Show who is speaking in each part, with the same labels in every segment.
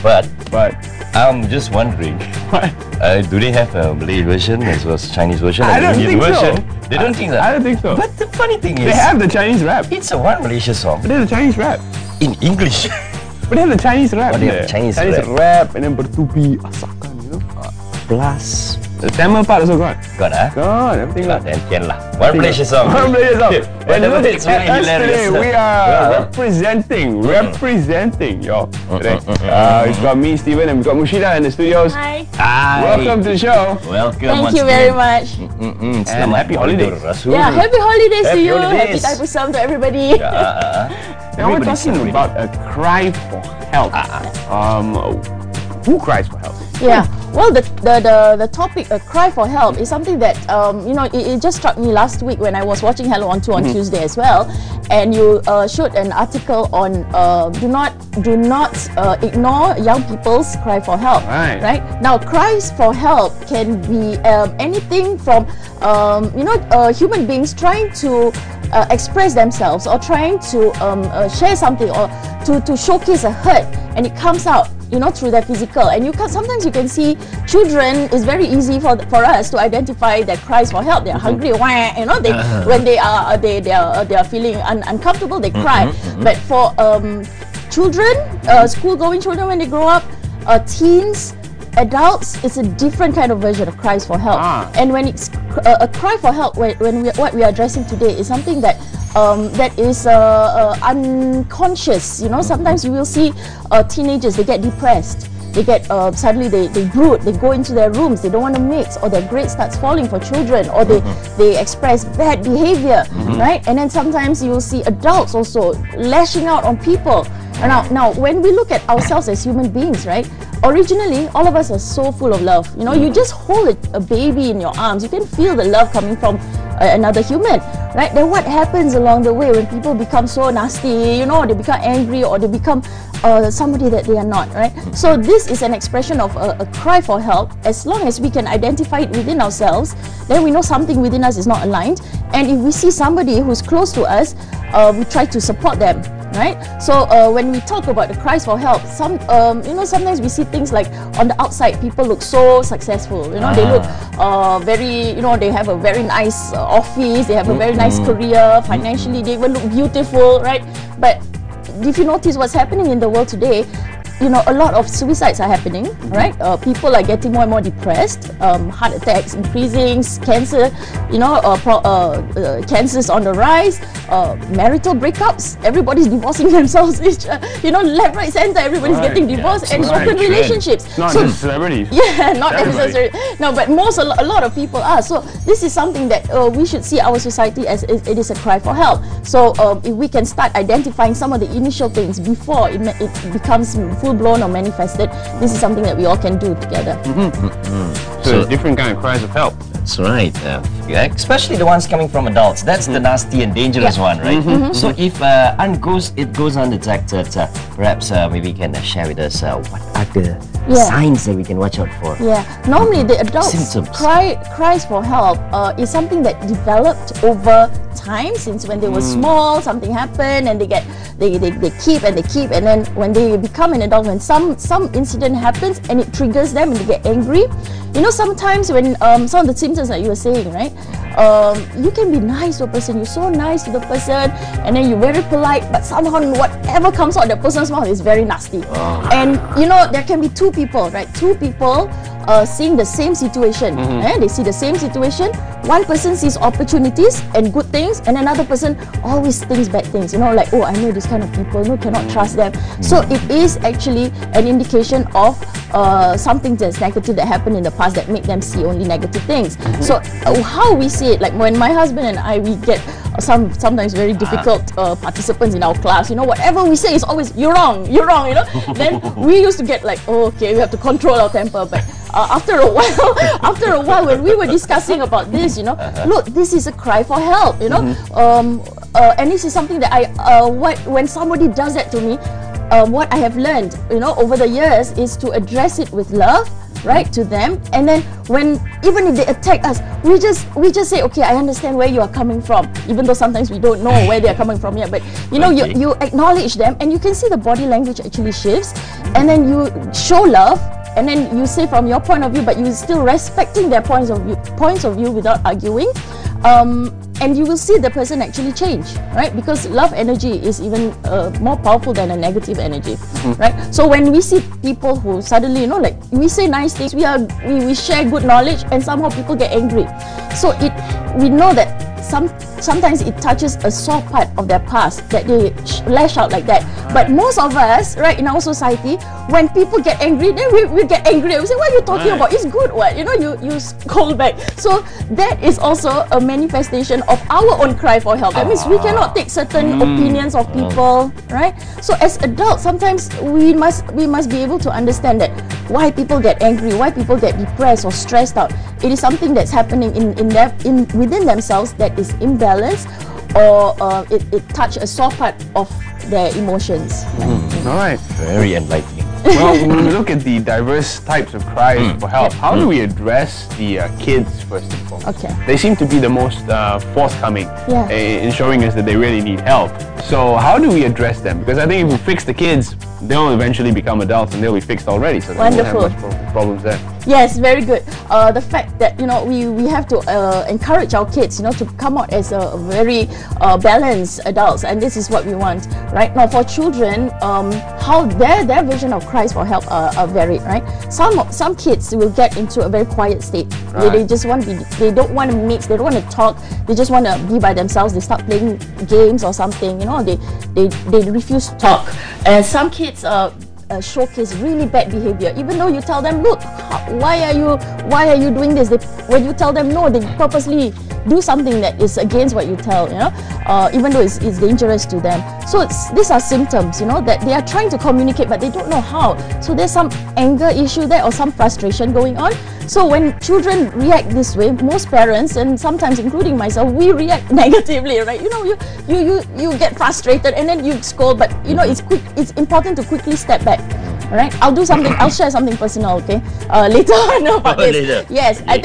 Speaker 1: But I'm just wondering,
Speaker 2: What?
Speaker 1: do they have a Malay version as well as Chinese version?
Speaker 2: I don't
Speaker 1: Indian
Speaker 2: think
Speaker 1: version?
Speaker 2: so.
Speaker 1: They don't think that.
Speaker 2: I don't think so.
Speaker 1: But the funny thing is,
Speaker 2: They have the Chinese rap.
Speaker 1: it's a one Malaysia song
Speaker 2: But they have the Chinese rap.
Speaker 1: in English.
Speaker 2: But they have the Chinese rap.
Speaker 1: Oh, they have
Speaker 2: there.
Speaker 1: Chinese
Speaker 2: rap and then bertupi asakan, you know.
Speaker 1: Plus,
Speaker 2: The Tamil part also got.
Speaker 1: got
Speaker 2: Everything
Speaker 1: lah,
Speaker 2: got.
Speaker 1: then can lah. One Malaysia song.
Speaker 2: One Malaysia song. And
Speaker 1: Whatever,
Speaker 2: look
Speaker 1: it's
Speaker 2: at
Speaker 1: very
Speaker 2: us today.
Speaker 1: hilarious.
Speaker 2: We are representing, yo. Today. We've got me, Steven, and we've got Murshidah in the studios.
Speaker 3: Hi.
Speaker 1: Hi.
Speaker 2: Welcome to the show.
Speaker 1: Welcome.
Speaker 3: Thank
Speaker 1: once
Speaker 3: you very
Speaker 1: again.
Speaker 3: much.
Speaker 2: And
Speaker 1: Selamat
Speaker 2: happy holidays.
Speaker 1: Rasul.
Speaker 3: Yeah, happy holidays to
Speaker 1: Happy
Speaker 3: you.
Speaker 1: holidays.
Speaker 3: Happy Taipusam to everybody.
Speaker 2: Now we're
Speaker 1: Everybody's
Speaker 2: talking
Speaker 1: celebrating.
Speaker 2: about a cry for help. Who cries for help?
Speaker 3: Yeah. Well, the topic, a cry for help, is something that you know. It just struck me last week when I was watching Hello on 2 on Tuesday as well, and you showed an article on do not ignore young people's cry for help.
Speaker 2: Right.
Speaker 3: Now, cries for help can be anything from human beings trying to express themselves or trying to share something or to showcase a hurt, and it comes out, you know, through their physical. And sometimes you can see children. It's very easy for us to identify their cries for help. They're hungry, wah, you know. When they are feeling uncomfortable, they cry. But for children, school-going children, when they grow up, teens, adults, it's a different kind of version of cries for help. And when it's a cry for help, what we are addressing today is something that is unconscious. You know, sometimes you will see teenagers, they get depressed. They get suddenly they brood. They go into their rooms. They don't want to mix, or their grade starts falling for children, or they express bad behavior, right? And then sometimes you will see adults also lashing out on people. And now, when we look at ourselves as human beings, right? Originally, all of us are so full of love. You know, you just hold a baby in your arms. You can feel the love coming from another human, right? Then what happens along the way when people become so nasty, you know, they become angry or they become somebody that they are not, right? So this is an expression of a cry for help. As long as we can identify it within ourselves, then we know something within us is not aligned. And if we see somebody who's close to us, we try to support them. Right? So when we talk about the cries for help, sometimes we see things like on the outside, people look so successful. You know, they look very, you know, they have a very nice office, they have a very nice career, financially they even look beautiful, right? But if you notice what's happening in the world today, you know, a lot of suicides are happening, right? People are getting more and more depressed, heart attacks increasing, cancer, you know, cancers on the rise, marital breakups, everybody's divorcing themselves, you know, left, right, center, everybody's getting divorced, and broken relationships.
Speaker 2: Not just celebrities.
Speaker 3: Yeah, not necessarily. No, but a lot of people are. So this is something that we should see our society as it is a cry for help. So if we can start identifying some of the initial things before it becomes full-blown or manifested, this is something that we all can do together.
Speaker 2: So different kind of cries of help.
Speaker 1: That's right. Especially the ones coming from adults. That's the nasty and dangerous one, right? So if it goes undetected, perhaps maybe you can share with us what are the signs that we can watch out for?
Speaker 3: Yeah, normally the adults
Speaker 1: Symptoms.
Speaker 3: cries for help is something that developed over time. Since when they were small, something happened, and they keep, and then when they become an adult, when some incident happens and it triggers them and they get angry. You know, sometimes when some of the symptoms that you were saying, right? You can be nice to a person, you're so nice to the person, and then you're very polite, but somehow whatever comes out of that person's mouth is very nasty. And you know, there can be two people, right? Two people seeing the same situation. They see the same situation. One person sees opportunities and good things, and another person always thinks bad things. You know, like, oh, I know this kind of people, no, cannot trust them. So it is actually an indication of something that's negative that happened in the past that make them see only negative things. So how we see it, like when my husband and I, we get sometimes very difficult participants in our class. You know, whatever we say is always, you're wrong, you know. Then we used to get like, oh, okay, we have to control our temper. But after a while, when we were discussing about this, you know, look, this is a cry for help, you know. And this is something that when somebody does that to me, what I have learned, you know, over the years is to address it with love, right, to them. And then even if they attack us, we just say, okay, I understand where you are coming from, even though sometimes we don't know where they are coming from yet. But you know, you acknowledge them, and you can see the body language actually shifts, and then you show love. And then you say from your point of view, but you still respecting their points of view without arguing. And you will see the person actually change, right? Because love energy is even more powerful than a negative energy, right? So when we see people who suddenly, you know, like we say nice things, we share good knowledge, and somehow people get angry. So we know that sometimes it touches a sore part of their past that they lash out like that. But most of us, right, in our society, when people get angry, then we get angry. We say, what are you talking about? It's good, what? You know, you scold back. So that is also a manifestation of our own cry for help. That means we cannot take certain opinions of people, right? So as adults, sometimes we must be able to understand that why people get angry, why people get depressed or stressed out. It is something that's happening within themselves that is imbalanced, or it touched a sore part of their emotions.
Speaker 2: All right.
Speaker 1: Very enlightening.
Speaker 2: Well, when we look at the diverse types of cries for help, how do we address the kids first and foremost?
Speaker 3: Okay.
Speaker 2: They seem to be the most forthcoming in showing us that they really need help. So how do we address them? Because I think if we fix the kids, they'll eventually become adults and they'll be fixed already. So they won't have much problems there.
Speaker 3: Yes, very good. The fact that, you know, we have to encourage our kids, you know, to come out as a very balanced adults, and this is what we want. Right now, for children, how their version of cries for help are varied. Right, some kids will get into a very quiet state where they just they don't want to mix, they don't want to talk, they just want to be by themselves. They start playing games or something. You know, they refuse to talk. And some kids showcase really bad behavior, even though you tell them, look, why are you doing this? When you tell them no, they purposely do something that is against what you tell, you know, even though it's dangerous to them. So these are symptoms, you know, that they are trying to communicate but they don't know how. So there's some anger issue there or some frustration going on. So when children react this way, most parents, and sometimes including myself, we react negatively, right? You know, you get frustrated and then you scold, but you know, it's important to quickly step back. Alright, I'll share something personal, okay? Later on about this.
Speaker 1: Later.
Speaker 3: Yes, I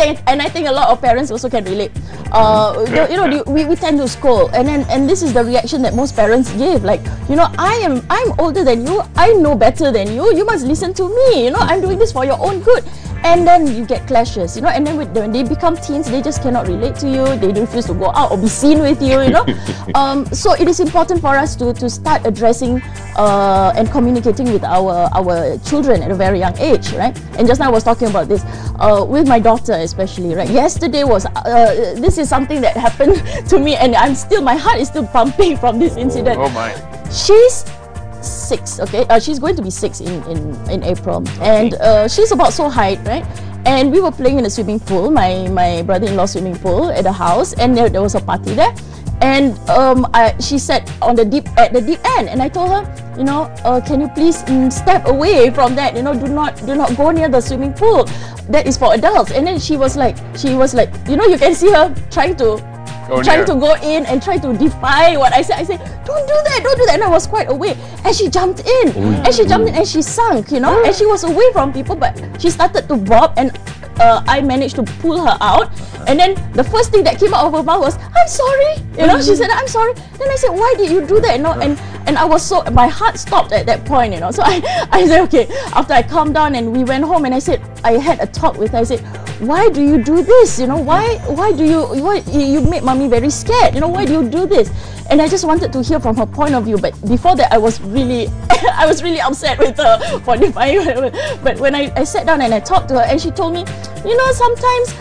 Speaker 3: think a lot of parents also can relate. You know, we tend to scold, and this is the reaction that most parents give. Like, you know, I'm older than you, I know better than you. You must listen to me. You know, I'm doing this for your own good. And then you get clashes, you know, and then when they become teens, they just cannot relate to you, they refuse to go out or be seen with you, you know. So it is important for us to start addressing and communicating with our children at a very young age, right? And just now I was talking about this with my daughter especially, right? Yesterday was, this is something that happened to me, and my heart is still pumping from this incident.
Speaker 2: Oh my.
Speaker 3: She's 6, okay? She's going to be 6 in April, and she's about so height, right? And we were playing in a swimming pool, my brother-in-law swimming pool at the house, and there was a party there. And she sat at the deep end, and I told her, you know, can you please step away from that? You know, do not go near the swimming pool. That is for adults. And then she was like, you know, you can see her trying to go in and try to defy what I said. I said, don't do that, and I was quite away. And she jumped in, and she sunk, you know, and she was away from people, but she started to bob, and I managed to pull her out. And then the first thing that came out of her mouth was, I'm sorry, you know, she said, I'm sorry. Then I said, why did you do that? You know, and I was so, my heart stopped at that point, you know. So I said, okay, after I calmed down and we went home, and I said, I had a talk with her. I said, why do you do this? You know, why you made mommy very scared? You know, why do you do this? And I just wanted to hear from her point of view. But before that, I was really upset with her for defying her. But when I sat down and I talked to her, and she told me, you know, sometimes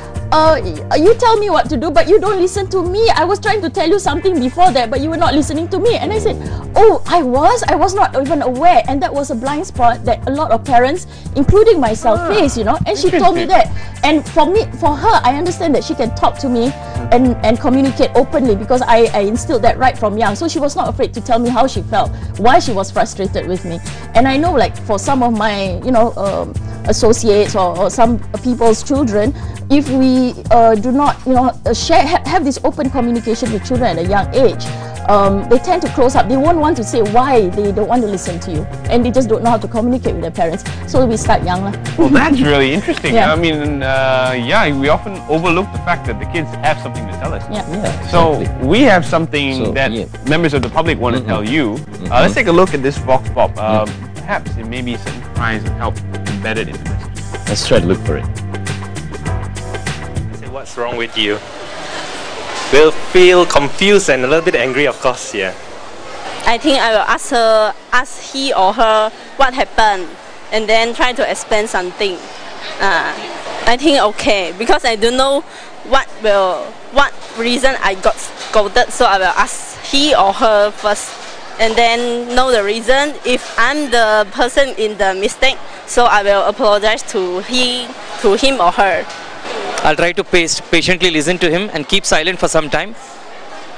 Speaker 3: you tell me what to do, but you don't listen to me. I was trying to tell you something before that, but you were not listening to me. And I said, oh, I was not even aware. And that was a blind spot that a lot of parents, including myself, face, you know. And she told me that. And for her, I understand that she can talk to me and communicate openly, because I instilled that right from young. So she was not afraid to tell me how she felt, why she was frustrated with me. And I know, like, for some of my, you know, associates or some people's children, if we do not, you know, have this open communication with children at a young age, they tend to close up. They won't want to say why they don't want to listen to you, and they just don't know how to communicate with their parents. So we start young.
Speaker 2: Well, that's really interesting.
Speaker 3: Yeah.
Speaker 2: I mean, we often overlook the fact that the kids have something to tell us.
Speaker 3: Yeah.
Speaker 2: So we have something that members of the public want to tell you. Let's take a look at this Vox Pop. Perhaps it may be certain cries and help embedded into this.
Speaker 1: Let's try to look for it.
Speaker 4: Say, what's wrong with you? We'll feel confused and a little bit angry, of course, yeah.
Speaker 5: I think I will ask he or her what happened, and then try to explain something. I think okay, because I don't know what reason I got scolded, so I will ask he or her first, and then know the reason. If I'm the person in the mistake, so I will apologize to him or her.
Speaker 6: I'll try to patiently listen to him and keep silent for some time,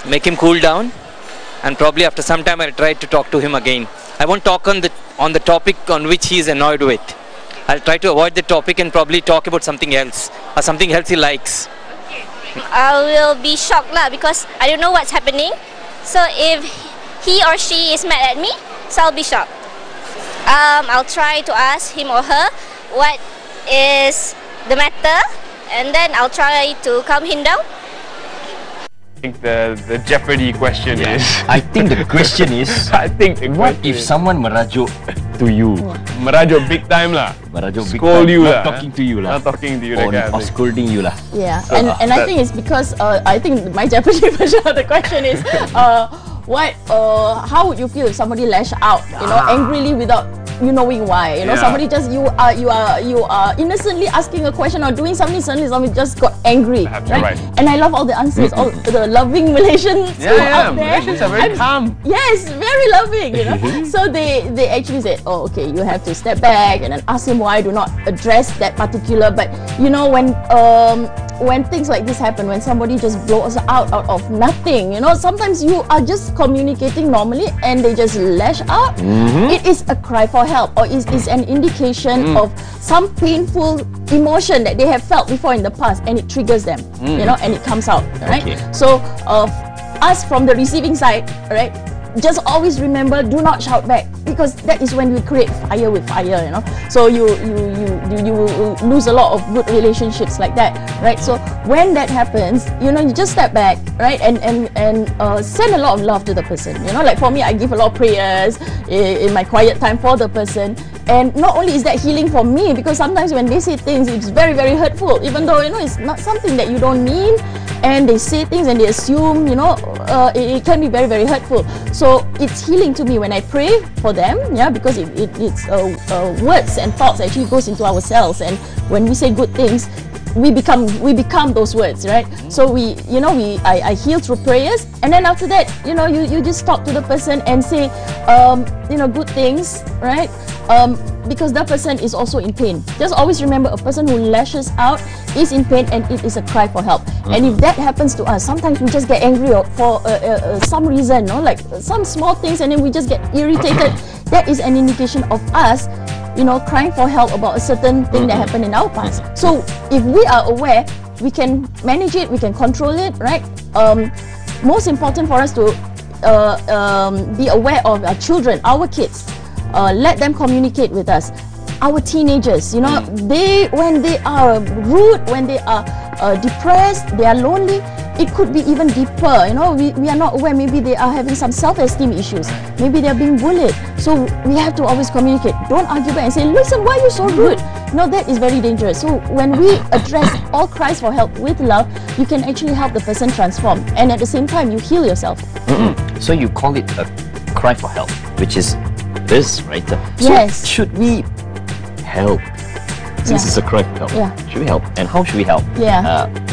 Speaker 6: make him cool down, and probably after some time I'll try to talk to him again. I won't talk on the topic on which he is annoyed with. I'll try to avoid the topic and probably talk about something else, or something else he likes.
Speaker 7: I will be shocked lah, because I don't know what's happening. So if he or she is mad at me, so I'll be shocked. I'll try to ask him or her what is the matter, and then I'll try to calm him down.
Speaker 2: I think the Jeopardy question is...
Speaker 1: I think the question is... what if someone merajuk to you?
Speaker 2: Merajuk big time lah.
Speaker 1: Merajuk big
Speaker 2: Scold
Speaker 1: time.
Speaker 2: you
Speaker 1: Not
Speaker 2: lah.
Speaker 1: talking to you lah.
Speaker 2: Not talking to you.
Speaker 1: Or scolding you lah.
Speaker 3: Yeah, and I think it's because I think my Japanese version of the question is how would you feel if somebody lash out, angrily without you knowing why? Somebody just you are innocently asking a question or doing something, suddenly somebody just got angry, right? And I love all the answers, all the loving Malaysians out there.
Speaker 2: Malaysians are very calm.
Speaker 3: Yes, very loving, So they actually said, oh, okay, you have to step back and then ask him why. Do not address that particular. But when things like this happen, when somebody just blows out of nothing, sometimes you are just communicating normally and they just lash out. It is a cry for help, or is an indication of some painful emotion that they have felt before in the past, and it triggers them, and it comes out, right?
Speaker 1: Okay.
Speaker 3: So us from the receiving side, right, just always remember, do not shout back, because that is when we create fire with fire, So you will lose a lot of good relationships like that, right? So when that happens, you just step back, right, and send a lot of love to the person. Like for me, I give a lot of prayers in my quiet time for the person. And not only is that healing for me, because sometimes when they say things, it's very, very hurtful, even though, it's not something that you don't mean, and they say things and they assume, it can be very, very hurtful. So it's healing to me when I pray for them, because it's words and thoughts actually goes into our cells, and when we say good things, we become those words, right? So I heal through prayers, and then after that, you just talk to the person and say, good things, right? Because that person is also in pain. Just always remember, a person who lashes out is in pain, and it is a cry for help. And if that happens to us, sometimes we just get angry for some reason, like some small things, and then we just get irritated. That is an indication of us, crying for help about a certain thing that happened in our past. So if we are aware, we can manage it, we can control it, right? Most important for us to be aware of our children, our kids. Let them communicate with us. Our teenagers, when they are rude, when they are depressed, they are lonely, it could be even deeper. We are not aware. Maybe they are having some self-esteem issues. Maybe they are being bullied. So we have to always communicate. Don't argue back and say, listen, why are you so rude? That is very dangerous. So when we address all cries for help with love, you can actually help the person transform. And at the same time, you heal yourself.
Speaker 1: So you call it a cry for help, which is this, right? So
Speaker 3: yes.
Speaker 1: Should we help? Since it's a cry for help, should we help? And how should we help?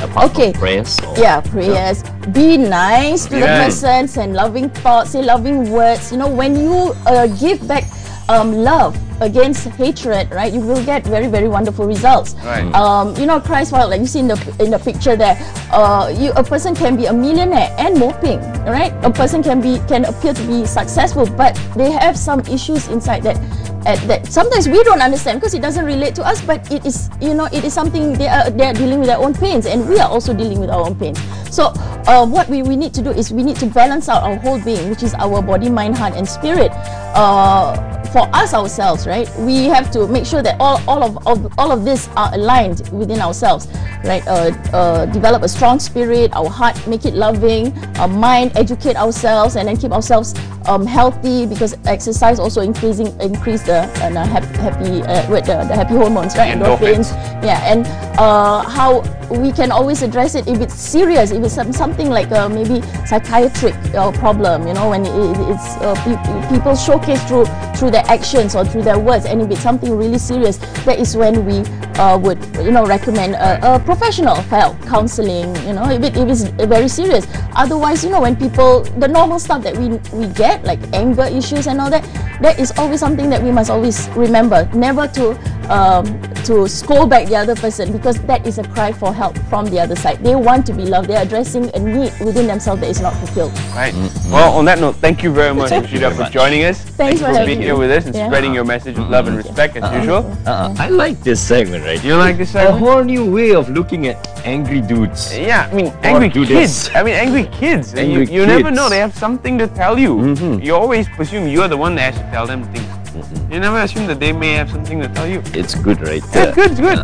Speaker 1: Apart from prayers? Or,
Speaker 3: prayers. Be nice to the person, send loving thoughts, say loving words. When you give back love against hatred, right, you will get very, very wonderful results.
Speaker 2: Right.
Speaker 3: Cries for help, like you see in the picture there, a person can be a millionaire and moping, right? A person can appear to be successful, but they have some issues inside that that sometimes we don't understand because it doesn't relate to us, but it is, you know, it is something they are dealing with their own pains, and we are also dealing with our own pain. So what we need to do is we need to balance out our whole being, which is our body, mind, heart and spirit. For us ourselves, right? We have to make sure that all of this are aligned within ourselves, right? Develop a strong spirit, our heart, make it loving, our mind, educate ourselves, and then keep ourselves healthy, because exercise also increase the happy hormones, right? Endorphins. Yeah, and how we can always address it if it's serious, if it's something like maybe psychiatric problem, you know, when it's people showcase through their actions or through their words, and if it's something really serious, that is when we would, you know, recommend a professional help, counseling, you know, if it's very serious. Otherwise, you know, when people, the normal stuff that we get, like anger issues and all that, that is always something that we must always remember, never to scold back the other person, because that is a cry for help from the other side. They want to be loved. They are addressing a need within themselves that is not fulfilled.
Speaker 2: Right. Well, on that note, thank you very much, Murshidah, for joining us.
Speaker 3: Thanks for
Speaker 2: being here with us and spreading your message of love and respect as usual.
Speaker 1: I like this segment, right?
Speaker 2: You like this segment?
Speaker 1: A whole new way of looking at angry dudes.
Speaker 2: Yeah, I mean, angry kids. I mean, angry kids. You never know. They have something to tell you. You always presume you're the one that has to tell them things. You never assume that they may have something to tell you.
Speaker 1: It's good, right?
Speaker 2: Yeah, it's good.